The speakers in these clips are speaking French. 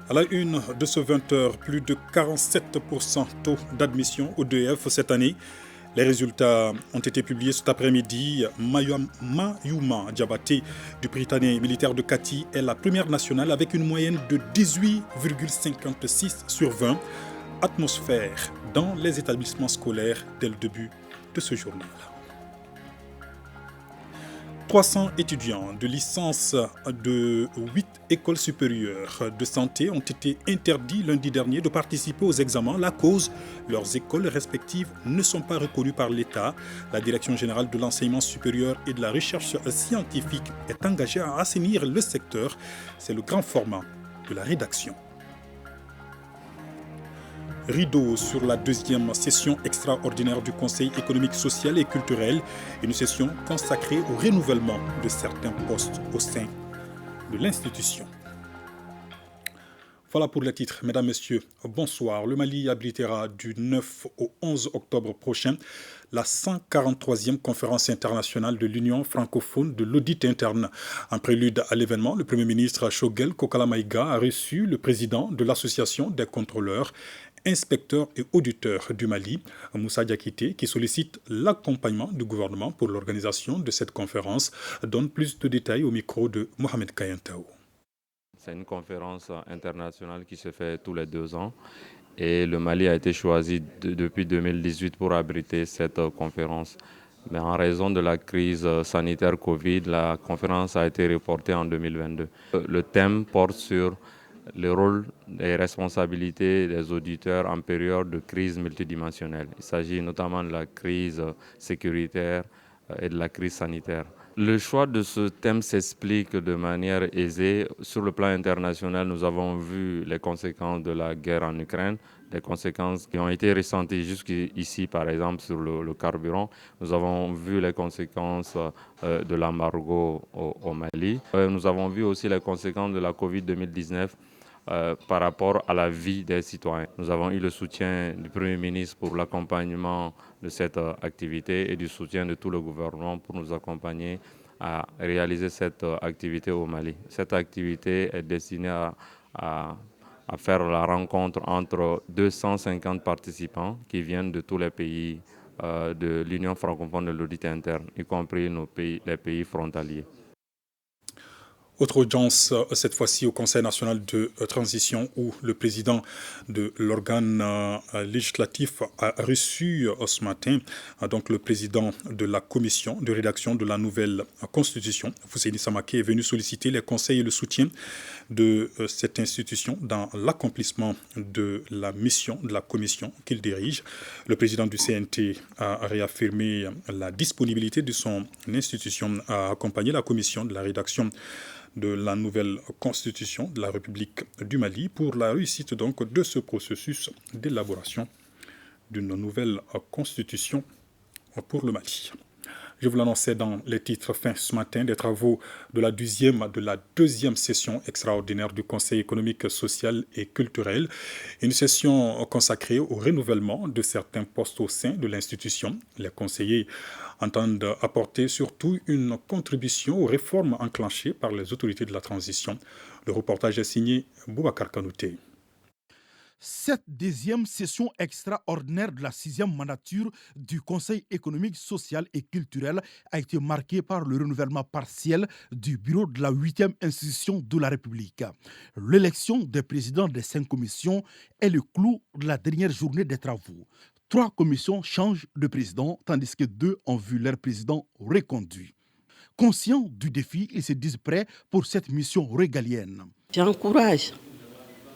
À la une de ce 20h, plus de 47% taux d'admission au DEF cette année. Les résultats ont été publiés cet après-midi. Mayuma Diabaté du Britannique militaire de Kati est la première nationale avec une moyenne de 18,56 sur 20. Atmosphère dans les établissements scolaires dès le début de ce journal. 300 étudiants de licence de 8 écoles supérieures de santé ont été interdits lundi dernier de participer aux examens. La cause, leurs écoles respectives ne sont pas reconnues par l'État. La Direction générale de l'enseignement supérieur et de la recherche scientifique est engagée à assainir le secteur. C'est le grand format de la rédaction. Rideau sur la deuxième session extraordinaire du Conseil économique, social et culturel, une session consacrée au renouvellement de certains postes au sein de l'institution. Voilà pour les titres. Mesdames, Messieurs, bonsoir. Le Mali abritera du 9 au 11 octobre prochain la 143e conférence internationale de l'Union francophone de l'audit interne. En prélude à l'événement, le Premier ministre Choguel Kokala Maïga a reçu le président de l'Association des contrôleurs, inspecteurs et auditeurs du Mali, Moussa Diakité, qui sollicite l'accompagnement du gouvernement pour l'organisation de cette conférence, donne plus de détails au micro de Mohamed Kayantao. C'est une conférence internationale qui se fait tous les 2 ans et le Mali a été choisi depuis 2018 pour abriter cette conférence. Mais en raison de la crise sanitaire Covid, la conférence a été reportée en 2022. Le thème porte sur le rôle et responsabilités des auditeurs en période de crise multidimensionnelle. Il s'agit notamment de la crise sécuritaire et de la crise sanitaire. Le choix de ce thème s'explique de manière aisée. Sur le plan international, nous avons vu les conséquences de la guerre en Ukraine, les conséquences qui ont été ressenties jusqu'ici, par exemple, sur le carburant. Nous avons vu les conséquences de l'embargo au Mali. Nous avons vu aussi les conséquences de la Covid-2019 par rapport à la vie des citoyens. Nous avons eu le soutien du Premier ministre pour l'accompagnement de cette activité et du soutien de tout le gouvernement pour nous accompagner à réaliser cette activité au Mali. Cette activité est destinée à faire la rencontre entre 250 participants qui viennent de tous les pays de l'Union francophone de l'audit interne, y compris les pays frontaliers. Autre audience, cette fois-ci au Conseil national de transition, où le président de l'organe législatif a reçu ce matin donc le président de la commission de rédaction de la nouvelle constitution. Fousseini Samake est venu solliciter les conseils et le soutien de cette institution dans l'accomplissement de la mission de la commission qu'il dirige. Le président du CNT a réaffirmé la disponibilité de son institution à accompagner la commission de la rédaction de la nouvelle constitution de la République du Mali pour la réussite donc de ce processus d'élaboration d'une nouvelle constitution pour le Mali. Je vous l'annonçais dans les titres fin ce matin des travaux de la deuxième session extraordinaire du Conseil économique, social et culturel. Une session consacrée au renouvellement de certains postes au sein de l'institution. Les conseillers entendent apporter surtout une contribution aux réformes enclenchées par les autorités de la transition. Le reportage est signé Boubacar Kanouté. Cette deuxième session extraordinaire de la 6e mandature du Conseil économique, social et culturel a été marquée par le renouvellement partiel du bureau de la 8e institution de la République. L'élection des présidents des 5 commissions est le clou de la dernière journée des travaux. 3 commissions changent de président, tandis que 2 ont vu leur président reconduit. Conscients du défi, ils se disent prêts pour cette mission régalienne. J'encourage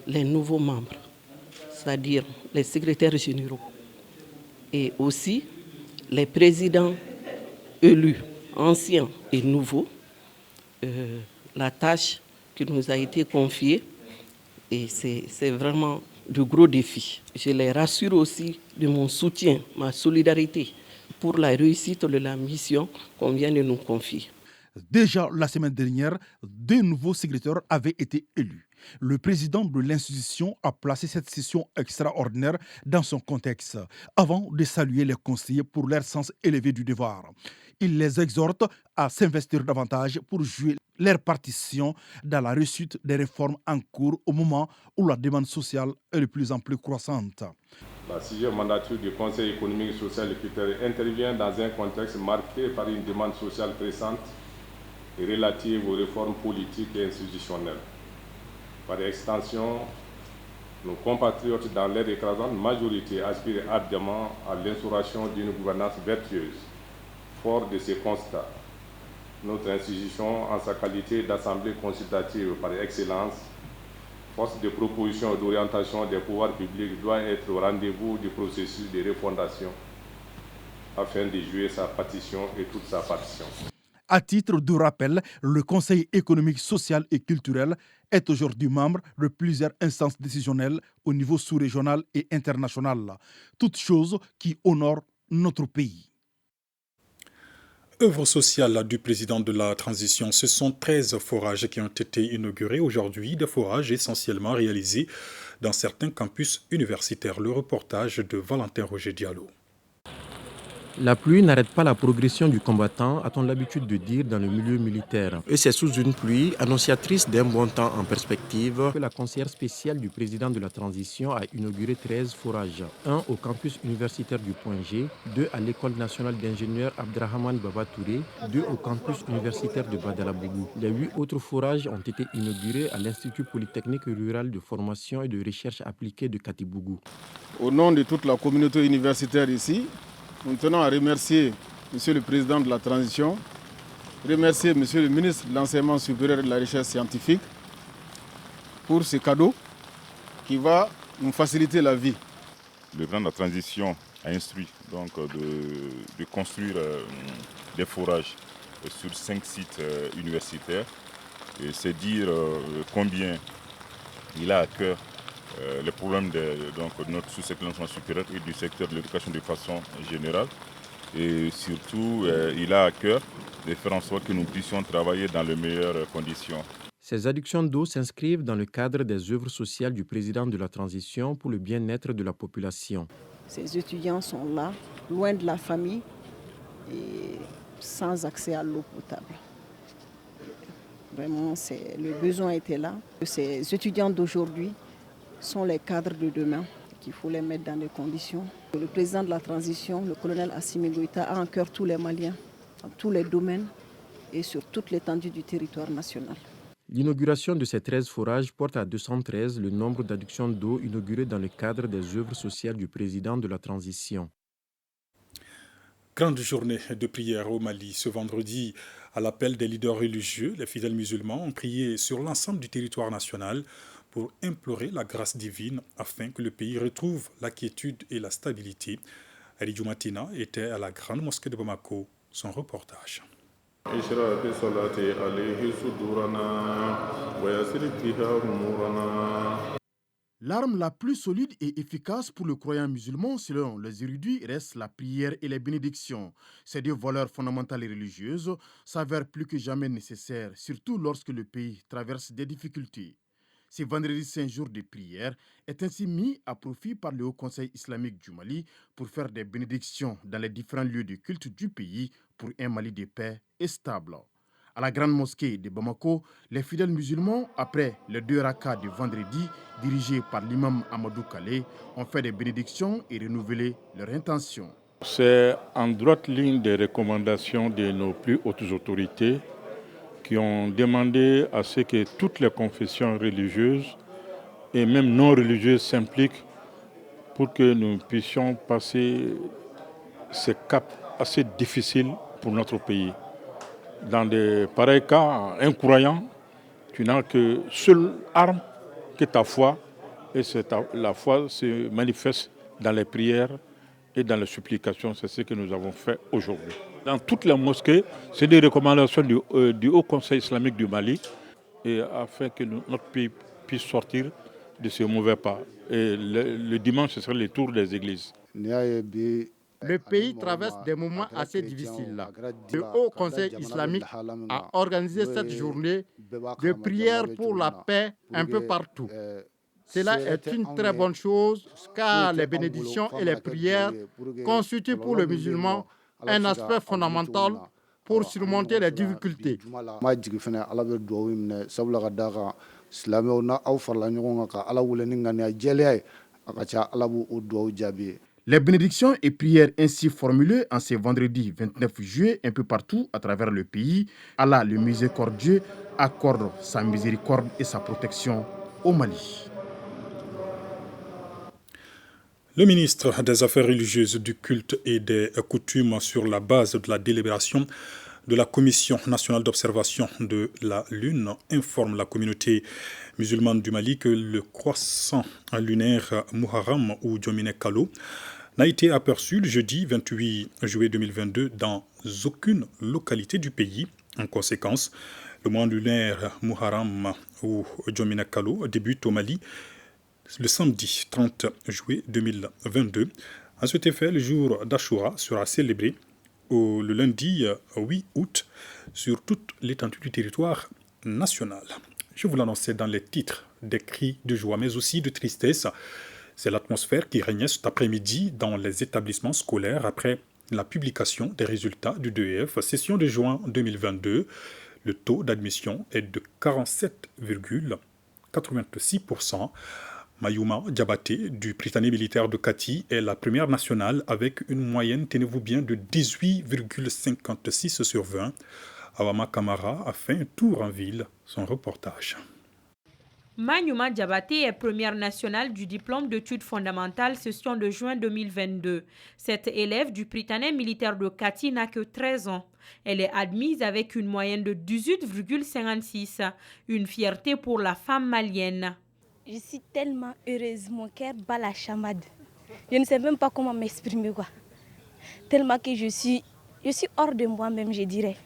les nouveaux membres, c'est-à-dire les secrétaires généraux et aussi les présidents élus, anciens et nouveaux, la tâche qui nous a été confiée, et c'est vraiment de gros défis. Je les rassure aussi de mon soutien, ma solidarité pour la réussite de la mission qu'on vient de nous confier. Déjà la semaine dernière, 2 nouveaux secrétaires avaient été élus. Le président de l'institution a placé cette session extraordinaire dans son contexte, avant de saluer les conseillers pour leur sens élevé du devoir. Il les exhorte à s'investir davantage pour jouer leur partition dans la réussite des réformes en cours au moment où la demande sociale est de plus en plus croissante. La sixième mandature du Conseil économique, social et culturel intervient dans un contexte marqué par une demande sociale crescente et relative aux réformes politiques et institutionnelles. Par extension, nos compatriotes, dans leur écrasante majorité, aspirent ardemment à l'instauration d'une gouvernance vertueuse. Fort de ces constats, notre institution, en sa qualité d'assemblée consultative par excellence, force de proposition et d'orientation des pouvoirs publics, doit être au rendez-vous du processus de refondation afin de jouer sa partition et toute sa partition. À titre de rappel, le Conseil économique, social et culturel est aujourd'hui membre de plusieurs instances décisionnelles au niveau sous-régional et international, toutes choses qui honorent notre pays. Œuvre sociale du président de la transition, ce sont 13 forages qui ont été inaugurés aujourd'hui, des forages essentiellement réalisés dans certains campus universitaires. Le reportage de Valentin Roger Diallo. La pluie n'arrête pas la progression du combattant, a-t-on l'habitude de dire dans le milieu militaire. Et c'est sous une pluie annonciatrice d'un bon temps en perspective que la conseillère spéciale du président de la transition a inauguré 13 forages. Un au campus universitaire du Point G, 2 à l'école nationale d'ingénieurs Abdrahman Baba Touré, 2 au campus universitaire de Badalabougou. Les 8 autres forages ont été inaugurés à l'Institut polytechnique rural de formation et de recherche appliquée de Katibougou. Au nom de toute la communauté universitaire ici, nous tenons à remercier M. le Président de la Transition, remercier M. le Ministre de l'Enseignement supérieur et de la Recherche scientifique pour ce cadeau qui va nous faciliter la vie. Le Président de la Transition a instruit donc, de construire des forages sur 5 sites universitaires. Et c'est dire combien il a à cœur les problèmes de notre sous-secteur de l'enseignement supérieur et du secteur de l'éducation de façon générale. Et surtout, il a à cœur de faire en sorte que nous puissions travailler dans les meilleures conditions. Ces adductions d'eau s'inscrivent dans le cadre des œuvres sociales du président de la transition pour le bien-être de la population. Ces étudiants sont là, loin de la famille et sans accès à l'eau potable. Vraiment, le besoin était là. Ces étudiants d'aujourd'hui sont les cadres de demain, qu'il faut les mettre dans des conditions. Le président de la transition, le colonel Assimi Goïta, a en cœur tous les Maliens, dans tous les domaines et sur toute l'étendue du territoire national. L'inauguration de ces 13 forages porte à 213 le nombre d'adductions d'eau inaugurées dans le cadre des œuvres sociales du président de la transition. Grande journée de prière au Mali. Ce vendredi, à l'appel des leaders religieux, les fidèles musulmans ont prié sur l'ensemble du territoire national pour implorer la grâce divine afin que le pays retrouve la quiétude et la stabilité. Ali Djoumatina était à la grande mosquée de Bamako. Son reportage. L'arme la plus solide et efficace pour le croyant musulman, selon les érudits, reste la prière et les bénédictions. Ces deux valeurs fondamentales et religieuses s'avèrent plus que jamais nécessaires, surtout lorsque le pays traverse des difficultés. Ce vendredi saint jour de prière est ainsi mis à profit par le Haut Conseil islamique du Mali pour faire des bénédictions dans les différents lieux de culte du pays pour un Mali de paix et stable. À la grande mosquée de Bamako, les fidèles musulmans, après les 2 rakas de vendredi, dirigés par l'imam Amadou Kale, ont fait des bénédictions et renouvelé leurs intentions. C'est en droite ligne des recommandations de nos plus hautes autorités qui ont demandé à ce que toutes les confessions religieuses et même non religieuses s'impliquent pour que nous puissions passer ces caps assez difficiles pour notre pays. Dans de pareils cas, un croyant, tu n'as que seule arme que ta foi, et la foi se manifeste dans les prières et dans les supplications. C'est ce que nous avons fait aujourd'hui. Dans toutes les mosquées, c'est des recommandations du Haut Conseil islamique du Mali, et afin que notre pays puisse sortir de ce mauvais pas. Et le dimanche, ce sera le tour des églises. Le pays traverse des moments assez difficiles. Le Haut Conseil islamique a organisé cette journée de prière pour la paix un peu partout. Cela est une très bonne chose car les bénédictions et les prières constituent pour le musulman un aspect fondamental pour surmonter les difficultés. Les bénédictions et prières ainsi formulées en ce vendredi 29 juillet un peu partout à travers le pays, Allah le miséricordieux accorde sa miséricorde et sa protection au Mali. Le ministre des Affaires religieuses, du culte et des coutumes, sur la base de la délibération de la Commission nationale d'observation de la Lune, informe la communauté musulmane du Mali que le croissant lunaire Muharram ou Djomine Kalo n'a été aperçu le jeudi 28 juillet 2022 dans aucune localité du pays. En conséquence, le mois lunaire Muharram ou Djomine Kalo débute au Mali le samedi 30 juillet 2022. À cet effet, le jour d'Achoura sera célébré le lundi 8 août sur toute l'étendue du territoire national. Je vous l'annonçais dans les titres, des cris de joie mais aussi de tristesse. C'est l'atmosphère qui régnait cet après-midi dans les établissements scolaires après la publication des résultats du DEF session de juin 2022. Le taux d'admission est de 47,86%. Mayouma Diabaté du Prytanée militaire de Kati est la première nationale avec une moyenne, tenez-vous bien, de 18,56 sur 20. Awama Kamara a fait un tour en ville, son reportage. Mayouma Diabaté est première nationale du diplôme d'études fondamentales session de juin 2022. Cette élève du Prytanée militaire de Kati n'a que 13 ans. Elle est admise avec une moyenne de 18,56. Une fierté pour la femme malienne. Je suis tellement heureuse, mon cœur bat la chamade. Je ne sais même pas comment m'exprimer, quoi. Tellement que je suis hors de moi-même, je dirais.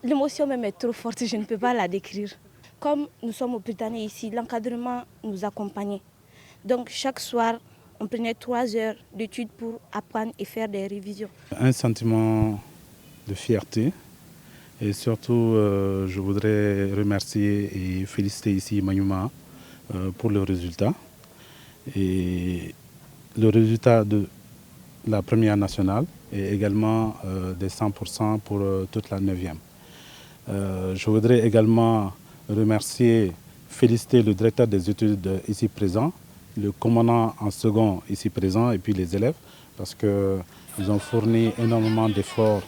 L'émotion même est trop forte, je ne peux pas la décrire. Comme nous sommes au Prytanée ici, l'encadrement nous accompagnait. Donc chaque soir, on prenait 3 heures d'études pour apprendre et faire des révisions. Un sentiment de fierté. Et surtout, je voudrais remercier et féliciter ici Mayouma pour le résultat. Et le résultat de la première nationale et également des 100% pour toute la 9e. Je voudrais également remercier, féliciter le directeur des études ici présent, le commandant en second ici présent et puis les élèves parce qu'ils ont fourni énormément d'efforts.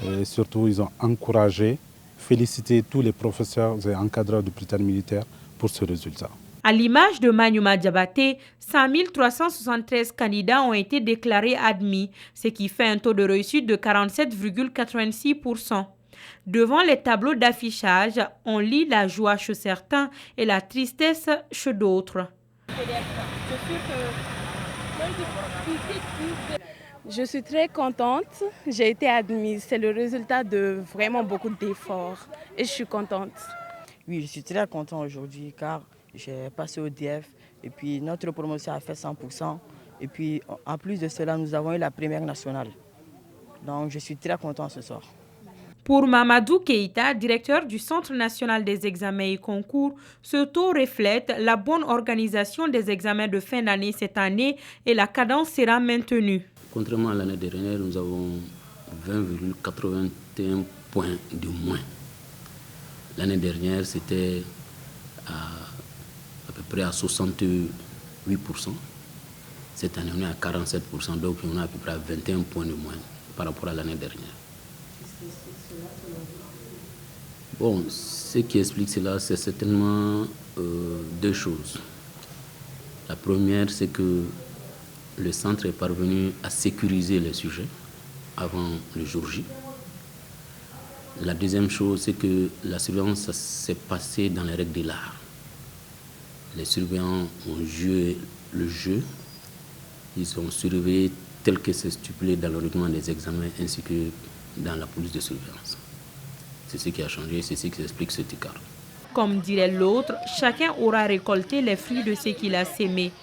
Et surtout, ils ont encouragé, félicité tous les professeurs et encadreurs du Prytanée militaire pour ce résultat. À l'image de Mayouma Diabaté, 100 373 candidats ont été déclarés admis, ce qui fait un taux de réussite de 47,86%. Devant les tableaux d'affichage, on lit la joie chez certains et la tristesse chez d'autres. Je suis très contente, j'ai été admise. C'est le résultat de vraiment beaucoup d'efforts et je suis contente. Oui, je suis très contente aujourd'hui car j'ai passé au DF et puis notre promotion a fait 100%. Et puis en plus de cela, nous avons eu la première nationale. Donc je suis très content ce soir. Pour Mamadou Keïta, directeur du Centre national des examens et concours, ce taux reflète la bonne organisation des examens de fin d'année cette année et la cadence sera maintenue. Contrairement à l'année dernière, nous avons 20,81 points de moins. L'année dernière, c'était à peu près à 68%. Cette année, on est à 47%, donc on est à peu près à 21 points de moins par rapport à l'année dernière. Bon, ce qui explique cela, c'est certainement deux choses. La première, c'est que le centre est parvenu à sécuriser les sujets avant le jour J. La deuxième chose, c'est que la surveillance s'est passée dans les règles de l'art. Les surveillants ont joué le jeu, ils ont surveillé tel que c'est stipulé dans le règlement des examens ainsi que dans la police de surveillance. C'est ce qui a changé, c'est ce qui explique cet écart. Comme dirait l'autre, chacun aura récolté les fruits de ce qu'il a sémé.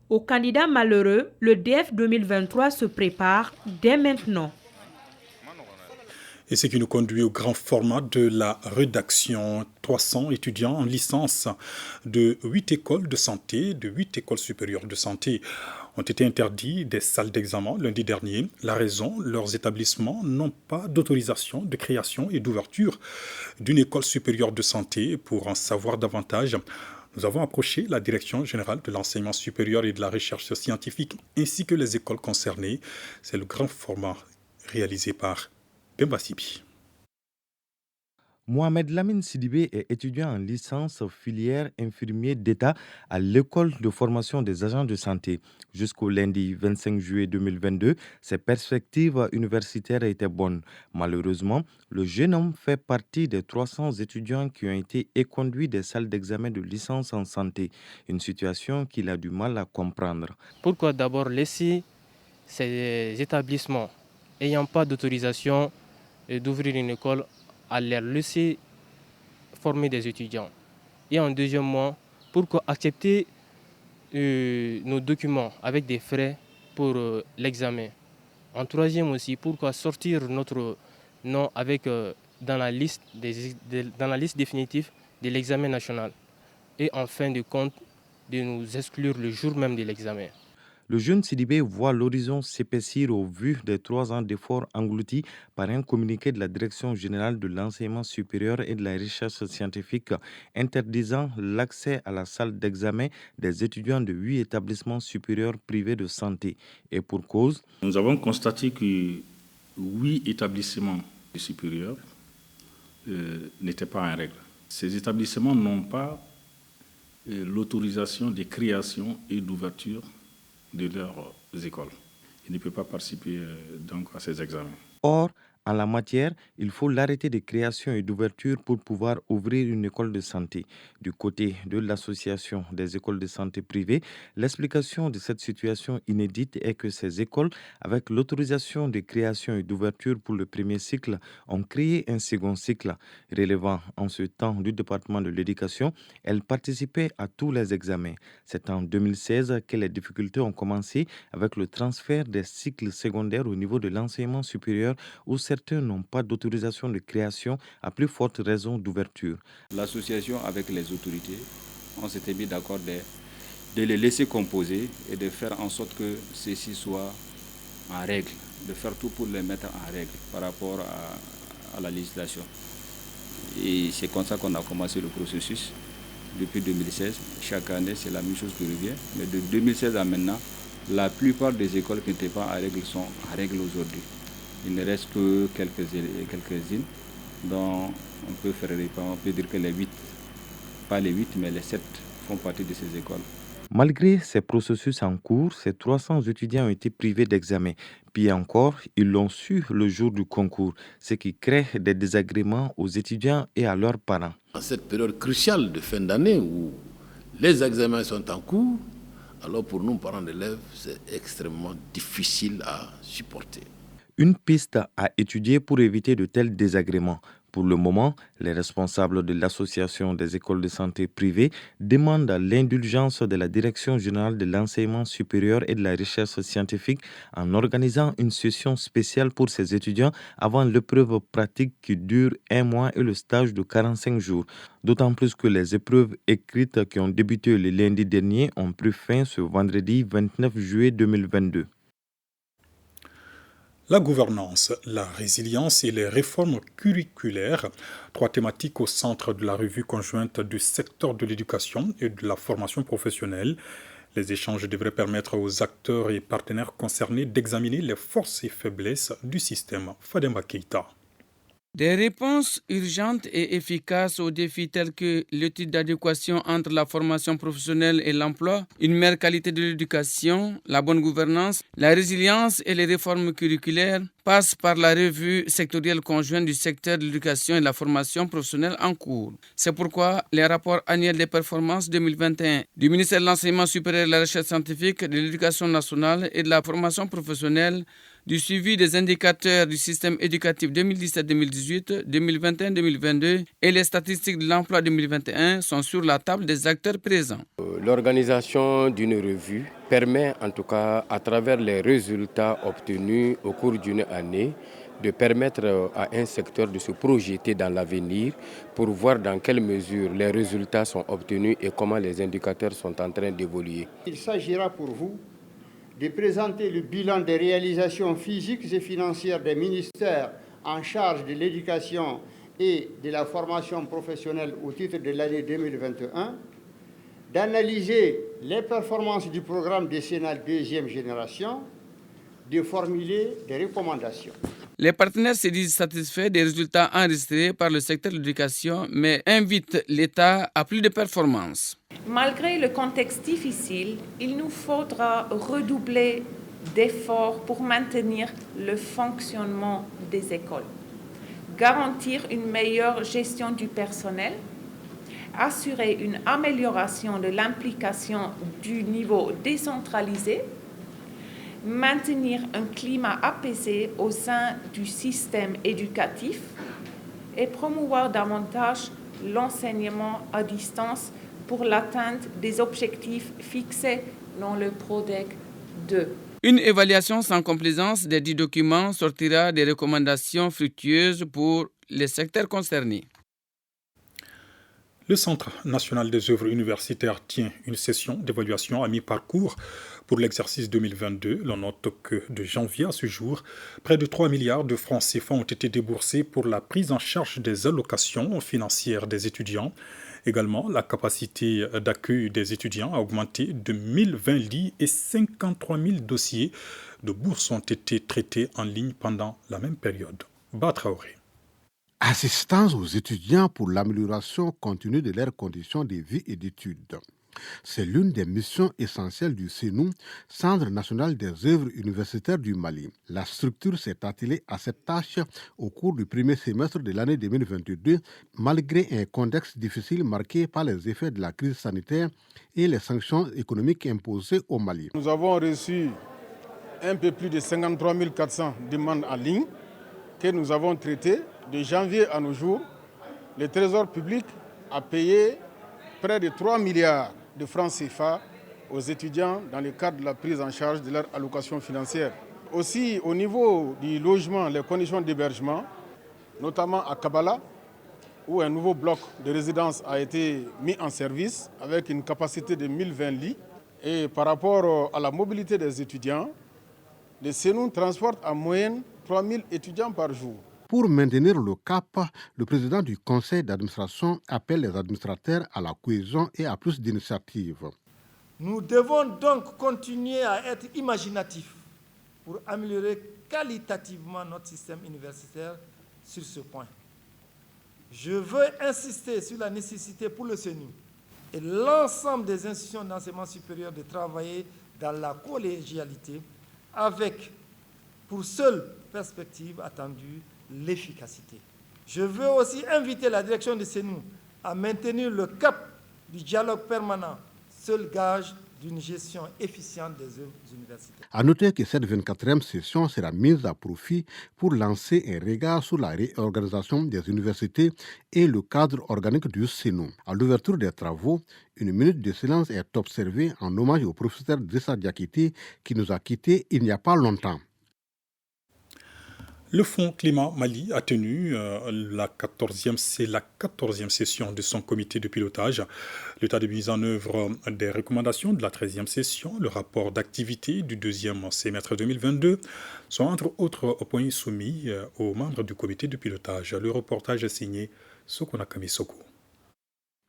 Aux candidats malheureux, le DF 2023 se prépare dès maintenant. Et ce qui nous conduit au grand format de la rédaction. 300 étudiants en licence de 8 écoles de santé, de 8 écoles supérieures de santé ont été interdits des salles d'examen lundi dernier. La raison, leurs établissements n'ont pas d'autorisation de création et d'ouverture d'une école supérieure de santé. Pour en savoir davantage, nous avons approché la Direction générale de l'enseignement supérieur et de la recherche scientifique ainsi que les écoles concernées. C'est le grand format réalisé par Bemba Sibi. Mohamed Lamine Sidibé est étudiant en licence filière infirmier d'État à l'école de formation des agents de santé. Jusqu'au lundi 25 juillet 2022, ses perspectives universitaires étaient bonnes. Malheureusement, le jeune homme fait partie des 300 étudiants qui ont été éconduits des salles d'examen de licence en santé. Une situation qu'il a du mal à comprendre. Pourquoi d'abord laisser ces établissements n'ayant pas d'autorisation d'ouvrir une école à leur laisser former des étudiants? Et en deuxièmement, pourquoi accepter nos documents avec des frais pour l'examen? En troisième aussi, pourquoi sortir notre nom avec, dans la liste définitive de l'examen national? Et en fin de compte, de nous exclure le jour même de l'examen. Le jeune Sidibé voit l'horizon s'épaissir au vu des 3 ans d'efforts engloutis par un communiqué de la Direction générale de l'enseignement supérieur et de la recherche scientifique interdisant l'accès à la salle d'examen des étudiants de 8 établissements supérieurs privés de santé. Et pour cause, nous avons constaté que 8 établissements supérieurs n'étaient pas en règle. Ces établissements n'ont pas l'autorisation de création et d'ouverture de leurs écoles. Ils ne peuvent pas participer donc à ces examens. Or, en la matière, il faut l'arrêté de création et d'ouverture pour pouvoir ouvrir une école de santé. Du côté de l'association des écoles de santé privées, l'explication de cette situation inédite est que ces écoles, avec l'autorisation de création et d'ouverture pour le premier cycle, ont créé un second cycle. Relevant en ce temps du département de l'éducation, elles participaient à tous les examens. C'est en 2016 que les difficultés ont commencé avec le transfert des cycles secondaires au niveau de l'enseignement supérieur où certains n'ont pas d'autorisation de création à plus forte raison d'ouverture. L'association avec les autorités, on s'était mis d'accord de les laisser composer et de faire en sorte que ceci soit en règle, de faire tout pour les mettre en règle par rapport à la législation. Et c'est comme ça qu'on a commencé le processus depuis 2016. Chaque année, c'est la même chose qui revient. Mais de 2016 à maintenant, la plupart des écoles qui n'étaient pas en règle sont en règle aujourd'hui. Il ne reste que quelques-unes dont on peut dire que les 8, pas les 8, mais les 7 font partie de ces écoles. Malgré ces processus en cours, ces 300 étudiants ont été privés d'examen. Puis encore, ils l'ont su le jour du concours, ce qui crée des désagréments aux étudiants et à leurs parents. En cette période cruciale de fin d'année où les examens sont en cours, alors pour nous, parents d'élèves, c'est extrêmement difficile à supporter. Une piste à étudier pour éviter de tels désagréments. Pour le moment, les responsables de l'Association des écoles de santé privées demandent l'indulgence de la Direction générale de l'enseignement supérieur et de la recherche scientifique en organisant une session spéciale pour ces étudiants avant l'épreuve pratique qui dure 1 mois et le stage de 45 jours. D'autant plus que les épreuves écrites qui ont débuté le lundi dernier ont pris fin ce vendredi 29 juillet 2022. La gouvernance, la résilience et les réformes curriculaires, 3 thématiques au centre de la revue conjointe du secteur de l'éducation et de la formation professionnelle. Les échanges devraient permettre aux acteurs et partenaires concernés d'examiner les forces et faiblesses du système. Fademba Keïta. Des réponses urgentes et efficaces aux défis tels que l'étude d'adéquation entre la formation professionnelle et l'emploi, une meilleure qualité de l'éducation, la bonne gouvernance, la résilience et les réformes curriculaires passent par la revue sectorielle conjointe du secteur de l'éducation et de la formation professionnelle en cours. C'est pourquoi les rapports annuels des performances 2021 du ministère de l'Enseignement supérieur et de la Recherche scientifique, de l'Éducation nationale et de la formation professionnelle, du suivi des indicateurs du système éducatif 2017-2018, 2021-2022 et les statistiques de l'emploi 2021 sont sur la table des acteurs présents. L'organisation d'une revue permet en tout cas, à travers les résultats obtenus au cours d'une année, de permettre à un secteur de se projeter dans l'avenir pour voir dans quelle mesure les résultats sont obtenus et comment les indicateurs sont en train d'évoluer. Il s'agira pour vous de présenter le bilan des réalisations physiques et financières des ministères en charge de l'éducation et de la formation professionnelle au titre de l'année 2021, d'analyser les performances du programme décennal deuxième génération, de formuler des recommandations. Les partenaires se disent satisfaits des résultats enregistrés par le secteur de l'éducation, mais invitent l'État à plus de performances. Malgré le contexte difficile, il nous faudra redoubler d'efforts pour maintenir le fonctionnement des écoles, garantir une meilleure gestion du personnel, assurer une amélioration de l'implication du niveau décentralisé, maintenir un climat apaisé au sein du système éducatif et promouvoir davantage l'enseignement à distance pour l'atteinte des objectifs fixés dans le PRODEC 2. Une évaluation sans complaisance des 10 documents sortira des recommandations fructueuses pour les secteurs concernés. Le Centre national des œuvres universitaires tient une session d'évaluation à mi-parcours pour l'exercice 2022. L'on note que de janvier à ce jour, près de 3 milliards de francs CFA ont été déboursés pour la prise en charge des allocations financières des étudiants. Également, la capacité d'accueil des étudiants a augmenté de 1020 lits et 53 000 dossiers de bourses ont été traités en ligne pendant la même période. Batraoré. Assistance aux étudiants pour l'amélioration continue de leurs conditions de vie et d'études. C'est l'une des missions essentielles du CNU, Centre national des œuvres universitaires du Mali. La structure s'est attelée à cette tâche au cours du premier semestre de l'année 2022, malgré un contexte difficile marqué par les effets de la crise sanitaire et les sanctions économiques imposées au Mali. Nous avons reçu un peu plus de 53 400 demandes en ligne que nous avons traitées. De janvier à nos jours, le Trésor public a payé près de 3 milliards de francs CFA aux étudiants dans le cadre de la prise en charge de leur allocation financière. Aussi, au niveau du logement, les conditions d'hébergement, notamment à Kabala, où un nouveau bloc de résidence a été mis en service avec une capacité de 1020 lits. Et par rapport à la mobilité des étudiants, le CNU transporte en moyenne 3000 étudiants par jour. Pour maintenir le cap, le président du conseil d'administration appelle les administrateurs à la cohésion et à plus d'initiatives. Nous devons donc continuer à être imaginatifs pour améliorer qualitativement notre système universitaire sur ce point. Je veux insister sur la nécessité pour le CNU et l'ensemble des institutions d'enseignement supérieur de travailler dans la collégialité avec, pour seule perspective attendue, l'efficacité. Je veux aussi inviter la direction de CNU à maintenir le cap du dialogue permanent, seul gage d'une gestion efficiente des œuvres universitaires. À noter que cette 24e session sera mise à profit pour lancer un regard sur la réorganisation des universités et le cadre organique du CNU. À l'ouverture des travaux, une minute de silence est observée en hommage au professeur Drissa Diakité qui nous a quittés il n'y a pas longtemps. Le Fonds Climat Mali a tenu la 14e session de son comité de pilotage. L'état de mise en œuvre des recommandations de la 13e session, le rapport d'activité du deuxième semestre 2022 sont entre autres points soumis aux membres du comité de pilotage. Le reportage est signé Sokona Kamisoko.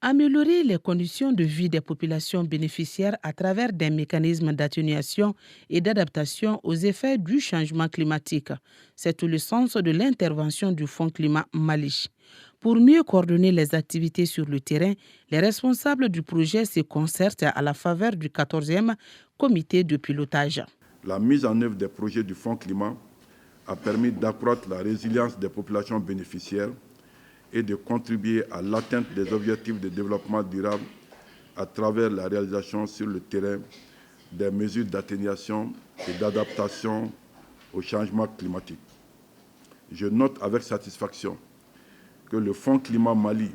Améliorer les conditions de vie des populations bénéficiaires à travers des mécanismes d'atténuation et d'adaptation aux effets du changement climatique. C'est tout le sens de l'intervention du Fonds Climat Mali. Pour mieux coordonner les activités sur le terrain, les responsables du projet se concertent à la faveur du 14e comité de pilotage. La mise en œuvre des projets du Fonds Climat a permis d'accroître la résilience des populations bénéficiaires et de contribuer à l'atteinte des objectifs de développement durable à travers la réalisation sur le terrain des mesures d'atténuation et d'adaptation au changement climatique. Je note avec satisfaction que le Fonds Climat Mali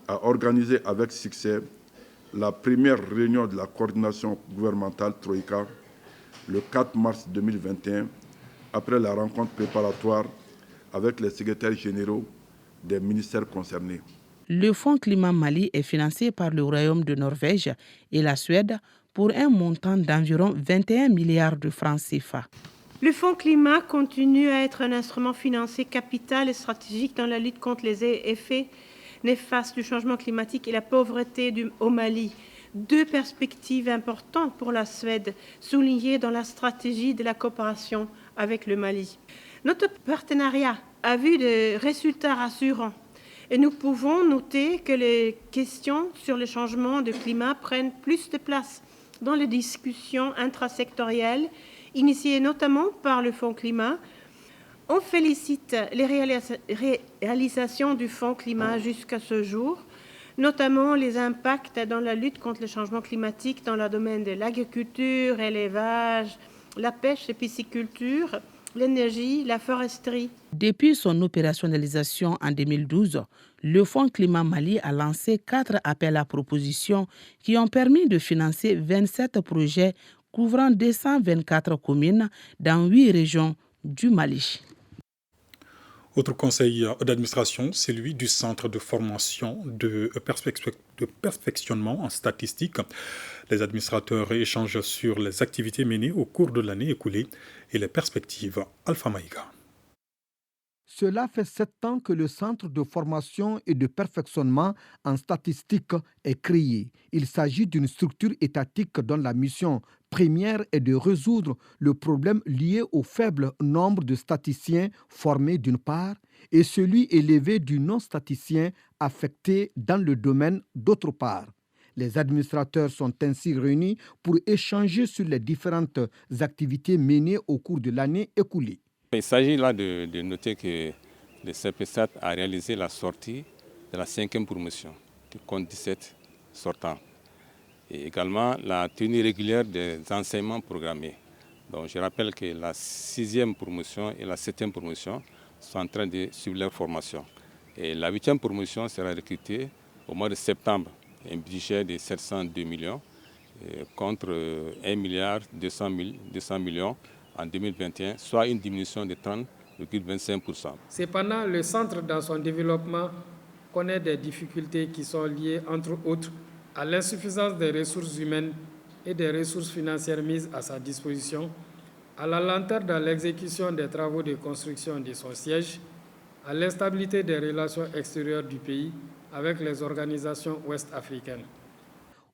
a organisé avec succès la première réunion de la coordination gouvernementale Troïka le 4 mars 2021, après la rencontre préparatoire avec les secrétaires généraux des ministères concernés. Le Fonds Climat Mali est financé par le Royaume de Norvège et la Suède pour un montant d'environ 21 milliards de francs CFA. Le Fonds climat continue à être un instrument financier capital et stratégique dans la lutte contre les effets néfastes du changement climatique et la pauvreté au Mali. Deux perspectives importantes pour la Suède, soulignées dans la stratégie de la coopération avec le Mali. Notre partenariat a vu des résultats rassurants et nous pouvons noter que les questions sur le changement de climat prennent plus de place dans les discussions intrasectorielles initiées notamment par le Fonds climat. On félicite les réalisations du Fonds climat jusqu'à ce jour, notamment les impacts dans la lutte contre le changement climatique dans le domaine de l'agriculture, l'élevage, la pêche et pisciculture, l'énergie, la foresterie. Depuis son opérationnalisation en 2012, le Fonds Climat Mali a lancé 4 appels à propositions qui ont permis de financer 27 projets couvrant 224 communes dans 8 régions du Mali. Autre conseil d'administration, celui du Centre de formation de perfectionnement en statistique. Les administrateurs échangent sur les activités menées au cours de l'année écoulée et les perspectives. Alpha Maïga. Cela fait 7 ans que le Centre de formation et de perfectionnement en statistique est créé. Il s'agit d'une structure étatique dont la mission première est de résoudre le problème lié au faible nombre de statisticiens formés d'une part et celui élevé du non-statisticien affecté dans le domaine d'autre part. Les administrateurs sont ainsi réunis pour échanger sur les différentes activités menées au cours de l'année écoulée. Il s'agit là de noter que le CP7 a réalisé la sortie de la 5e promotion, qui compte 17 sortants. Et également la tenue régulière des enseignements programmés. Donc je rappelle que la 6e promotion et la 7e promotion sont en train de suivre leur formation. Et la 8e promotion sera recrutée au mois de septembre, un budget de 702 millions contre 1 milliard 200 millions en 2021, soit une diminution de 30,25%. Cependant, le centre dans son développement connaît des difficultés qui sont liées, entre autres, à l'insuffisance des ressources humaines et des ressources financières mises à sa disposition, à la lenteur dans l'exécution des travaux de construction de son siège, à l'instabilité des relations extérieures du pays avec les organisations ouest-africaines.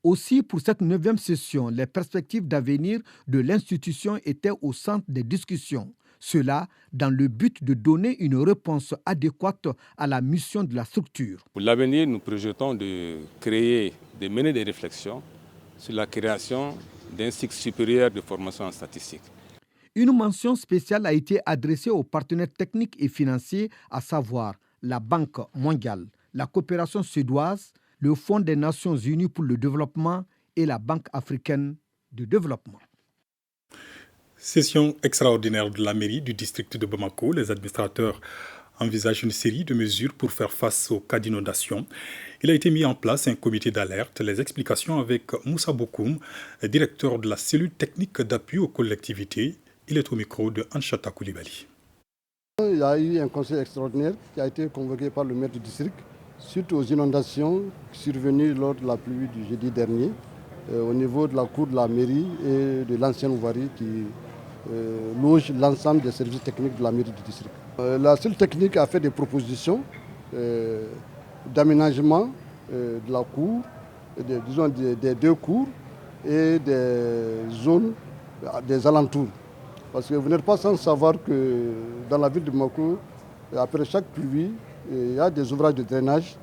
Aussi, pour cette 9e session, les perspectives d'avenir de l'institution étaient au centre des discussions. Cela dans le but de donner une réponse adéquate à la mission de la structure. Pour l'avenir, nous projetons de mener des réflexions sur la création d'un cycle supérieur de formation en statistique. Une mention spéciale a été adressée aux partenaires techniques et financiers, à savoir la Banque mondiale, la coopération suédoise, le Fonds des Nations Unies pour le développement et la Banque africaine de développement. Session extraordinaire de la mairie du district de Bamako. Les administrateurs envisagent une série de mesures pour faire face aux cas d'inondation. Il a été mis en place un comité d'alerte. Les explications avec Moussa Bokoum, directeur de la cellule technique d'appui aux collectivités. Il est au micro de Anchata Koulibaly. Il y a eu un conseil extraordinaire qui a été convoqué par le maire du district suite aux inondations survenues lors de la pluie du jeudi dernier au niveau de la cour de la mairie et de l'ancienne Ouvari qui loge l'ensemble des services techniques de la mairie du district. La cellule technique a fait des propositions d'aménagement de la cour, des 2 cours et des zones des alentours. Parce que vous n'êtes pas sans savoir que dans la ville de Bamako, après chaque pluie, il y a des ouvrages de drainage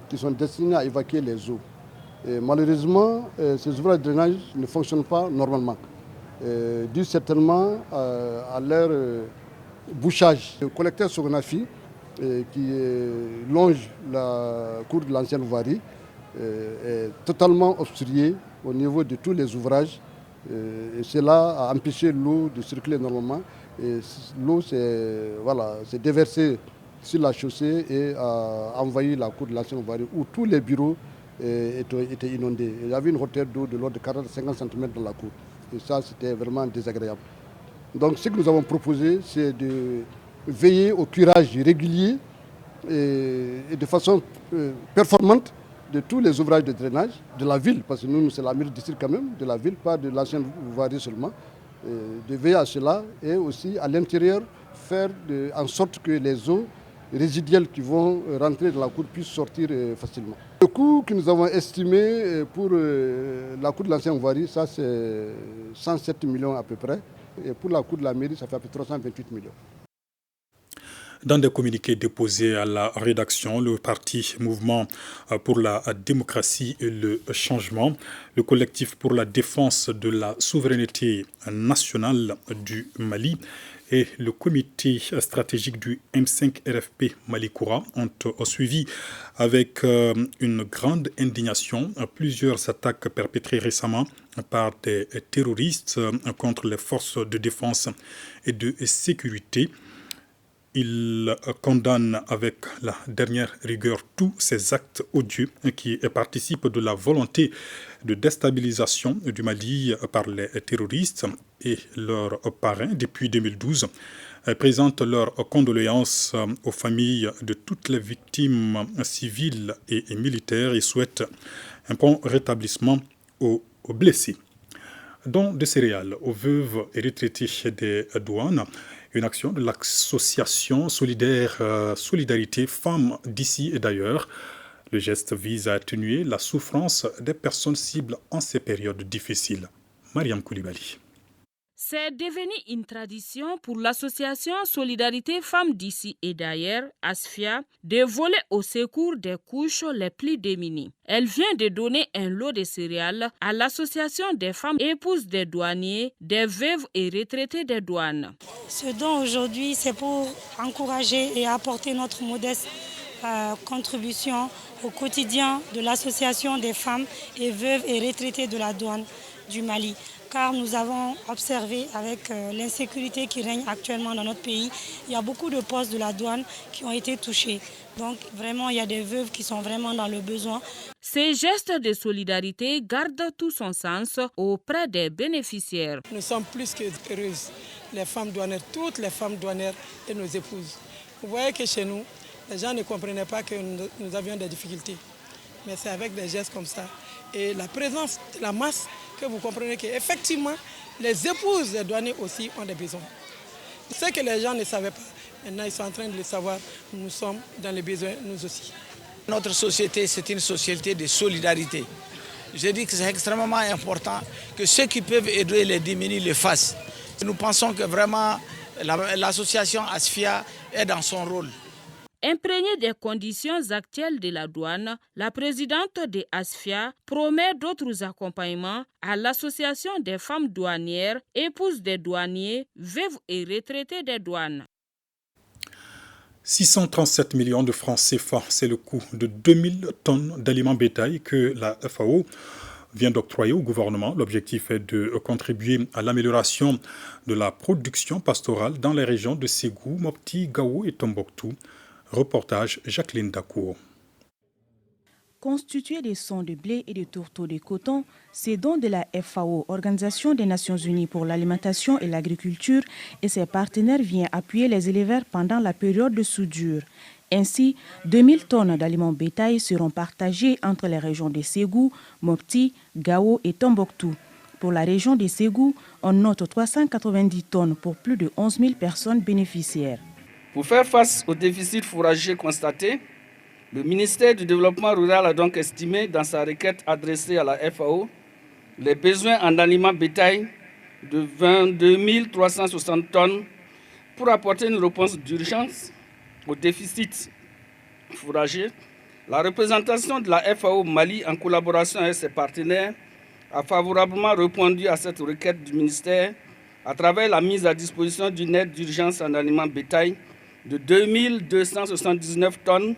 qui sont destinés à évacuer les eaux. Et malheureusement, ces ouvrages de drainage ne fonctionnent pas normalement, dû certainement à leur bouchage. Le collecteur Sogonafi, qui longe la cour de l'ancienne Ouvari, est totalement obstrué au niveau de tous les ouvrages. Et cela a empêché l'eau de circuler normalement. Et l'eau s'est déversée sur la chaussée et a envahi la cour de l'ancienne Ouvari où tous les bureaux étaient inondés. Il y avait une hauteur d'eau de l'ordre de 40-50 cm dans la cour. Et ça, c'était vraiment désagréable. Donc ce que nous avons proposé, c'est de veiller au curage régulier et de façon performante de tous les ouvrages de drainage de la ville, parce que nous, c'est la mairie du district quand même, de la ville, pas de l'ancienne voirie seulement, de veiller à cela et aussi à l'intérieur faire en sorte que les eaux résiduelles qui vont rentrer dans la cour puissent sortir facilement. Le coût que nous avons estimé pour la cour de l'ancienne voirie, ça c'est 107 millions à peu près, et pour la cour de la mairie, ça fait à peu près 328 millions. Dans des communiqués déposés à la rédaction, le parti Mouvement pour la démocratie et le changement, le collectif pour la défense de la souveraineté nationale du Mali et le comité stratégique du M5 RFP Malikoura ont suivi avec une grande indignation plusieurs attaques perpétrées récemment par des terroristes contre les forces de défense et de sécurité. Il condamne avec la dernière rigueur tous ces actes odieux qui participent de la volonté de déstabilisation du Mali par les terroristes et leurs parrains depuis 2012. Présente leurs condoléances aux familles de toutes les victimes civiles et militaires et souhaite un bon rétablissement aux blessés. Don de céréales aux veuves et retraités des douanes. Une action de l'association Solidarité Femmes d'ici et d'ailleurs. Le geste vise à atténuer la souffrance des personnes cibles en ces périodes difficiles. Mariam Koulibaly. C'est devenu une tradition pour l'association Solidarité Femmes d'ici et d'ailleurs, ASFIA, de voler au secours des couches les plus démunies. Elle vient de donner un lot de céréales à l'association des femmes épouses des douaniers, des veuves et retraitées des douanes. Ce don aujourd'hui, c'est pour encourager et apporter notre modeste contribution au quotidien de l'association des femmes et veuves et retraitées de la douane du Mali. Car nous avons observé avec l'insécurité qui règne actuellement dans notre pays, il y a beaucoup de postes de la douane qui ont été touchés. Donc vraiment, il y a des veuves qui sont vraiment dans le besoin. Ces gestes de solidarité gardent tout son sens auprès des bénéficiaires. Nous sommes plus que heureuses, les femmes douanières, toutes les femmes douanières et nos épouses. Vous voyez que chez nous, les gens ne comprenaient pas que nous avions des difficultés. Mais c'est avec des gestes comme ça et la présence de la masse que vous comprenez qu'effectivement, les épouses des douaniers aussi ont des besoins. Ce que les gens ne savaient pas, maintenant ils sont en train de le savoir, nous sommes dans les besoins, nous aussi. Notre société, c'est une société de solidarité. Je dis que c'est extrêmement important que ceux qui peuvent aider les démunis le fassent. Nous pensons que vraiment l'association ASFIA est dans son rôle. Imprégnée des conditions actuelles de la douane, la présidente de ASFIA promet d'autres accompagnements à l'association des femmes douanières, épouses des douaniers, veuves et retraitées des douanes. 637 millions de francs CFA, c'est le coût de 2000 tonnes d'aliments bétail que la FAO vient d'octroyer au gouvernement. L'objectif est de contribuer à l'amélioration de la production pastorale dans les régions de Ségou, Mopti, Gao et Tombouctou. Reportage Jacqueline Dacour. Constitué des sons de blé et de tourteaux de coton, ces dons de la FAO, Organisation des Nations Unies pour l'alimentation et l'agriculture, et ses partenaires viennent appuyer les éleveurs pendant la période de soudure. Ainsi, 2000 tonnes d'aliments bétail seront partagées entre les régions de Ségou, Mopti, Gao et Tombouctou. Pour la région de Ségou, on note 390 tonnes pour plus de 11 000 personnes bénéficiaires. Pour faire face au déficit fourrager constaté, le ministère du Développement rural a donc estimé dans sa requête adressée à la FAO les besoins en aliments bétail de 22 360 tonnes pour apporter une réponse d'urgence au déficit fourrager. La représentation de la FAO Mali, en collaboration avec ses partenaires, a favorablement répondu à cette requête du ministère à travers la mise à disposition d'une aide d'urgence en aliments bétail de 2279 tonnes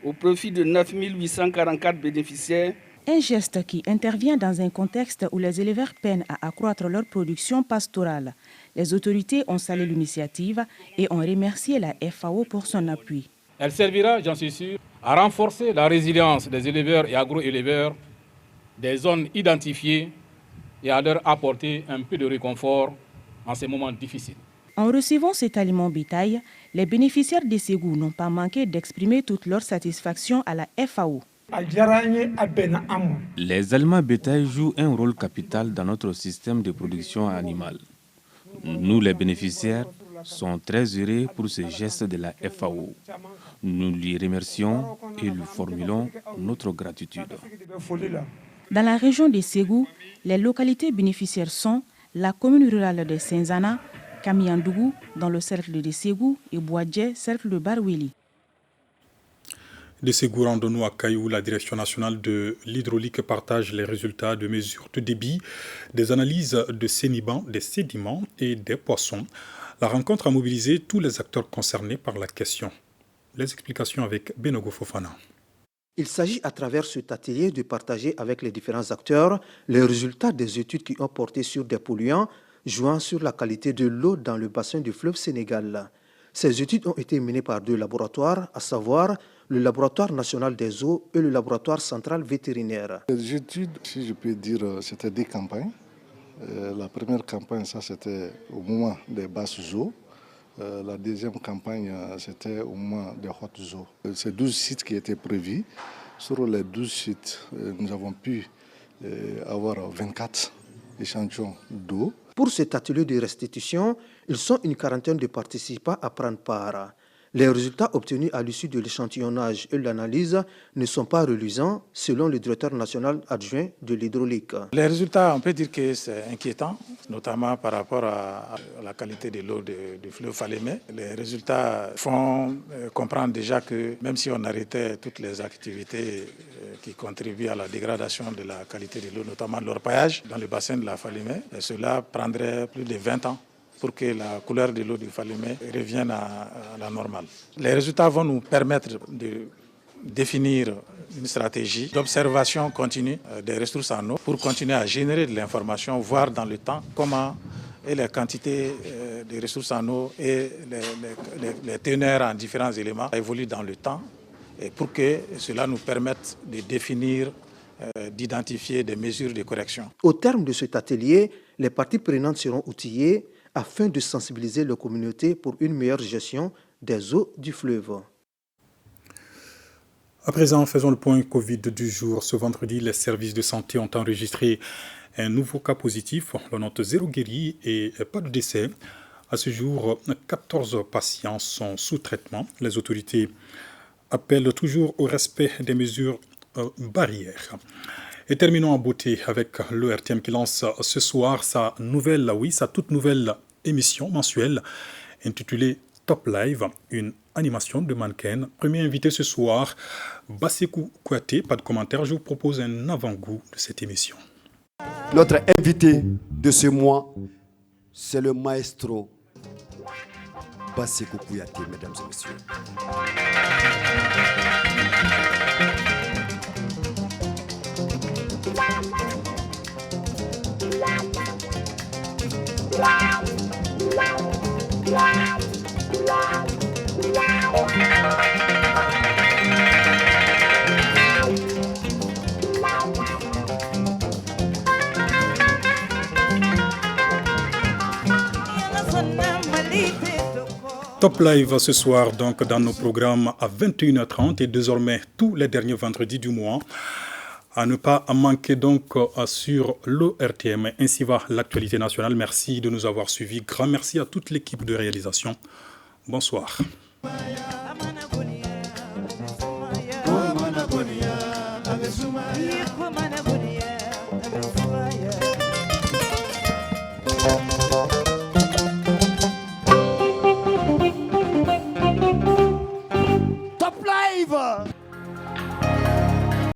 au profit de 9 844 bénéficiaires. Un geste qui intervient dans un contexte où les éleveurs peinent à accroître leur production pastorale. Les autorités ont salué l'initiative et ont remercié la FAO pour son appui. Elle servira, j'en suis sûr, à renforcer la résilience des éleveurs et agro-éleveurs des zones identifiées et à leur apporter un peu de réconfort en ces moments difficiles. En recevant cet aliment bétail, les bénéficiaires des Ségou n'ont pas manqué d'exprimer toute leur satisfaction à la FAO. Les aliments bétail jouent un rôle capital dans notre système de production animale. Nous, les bénéficiaires, sommes très heureux pour ce geste de la FAO. Nous lui remercions et lui formulons notre gratitude. Dans la région de Ségou, les localités bénéficiaires sont la commune rurale de Senzana, Kamiandougou, dans le cercle de Ségou, et Boadje, cercle de Barwili. De Ségou, rendons-nous à Caillou. La Direction nationale de l'hydraulique partage les résultats de mesures de débit, des analyses de sédiments et des poissons. La rencontre a mobilisé tous les acteurs concernés par la question. Les explications avec Benogo Fofana. Il s'agit à travers cet atelier de partager avec les différents acteurs les résultats des études qui ont porté sur des polluants jouant sur la qualité de l'eau dans le bassin du fleuve Sénégal. Ces études ont été menées par 2 laboratoires, à savoir le laboratoire national des eaux et le laboratoire central vétérinaire. Les études, si je peux dire, c'était 2 campagnes. La première campagne, ça c'était au moment des basses eaux. La deuxième campagne, c'était au moment des hautes eaux. C'est 12 sites qui étaient prévus. Sur les 12 sites, nous avons pu avoir 24 échantillons d'eau. Pour cet atelier de restitution, ils sont une quarantaine de participants à prendre part. Les résultats obtenus à l'issue de l'échantillonnage et de l'analyse ne sont pas reluisants, selon le directeur national adjoint de l'hydraulique. Les résultats, on peut dire que c'est inquiétant, notamment par rapport à la qualité de l'eau du fleuve Falémé. Les résultats font comprendre déjà que même si on arrêtait toutes les activités qui contribuent à la dégradation de la qualité de l'eau, notamment l'orpaillage dans le bassin de la Falémé, cela prendrait plus de 20 ans pour que la couleur de l'eau du Falémé revienne à la normale. Les résultats vont nous permettre de définir une stratégie d'observation continue des ressources en eau pour continuer à générer de l'information, voir dans le temps comment et les quantités de ressources en eau et les teneurs en différents éléments évoluent dans le temps et pour que cela nous permette de définir, d'identifier des mesures de correction. Au terme de cet atelier, les parties prenantes seront outillées afin de sensibiliser les communautés pour une meilleure gestion des eaux du fleuve. À présent, faisons le point Covid du jour. Ce vendredi, les services de santé ont enregistré un nouveau cas positif. On note 0 guéri et pas de décès. À ce jour, 14 patients sont sous traitement. Les autorités appellent toujours au respect des mesures barrières. Et terminons en beauté avec l'ERTM qui lance ce soir sa toute nouvelle émission mensuelle intitulée Top Live, une animation de mannequin. Premier invité ce soir, Bassekou Kouyaté. Pas de commentaire, je vous propose un avant-goût de cette émission. Notre invité de ce mois, c'est le maestro Bassekou Kouyaté, mesdames et messieurs. Top Live ce soir, donc dans nos programmes à 21h30 et désormais tous les derniers vendredis du mois. À ne pas manquer donc sur l'ORTM. Ainsi va l'actualité nationale. Merci de nous avoir suivis. Grand merci à toute l'équipe de réalisation. Bonsoir. Come on,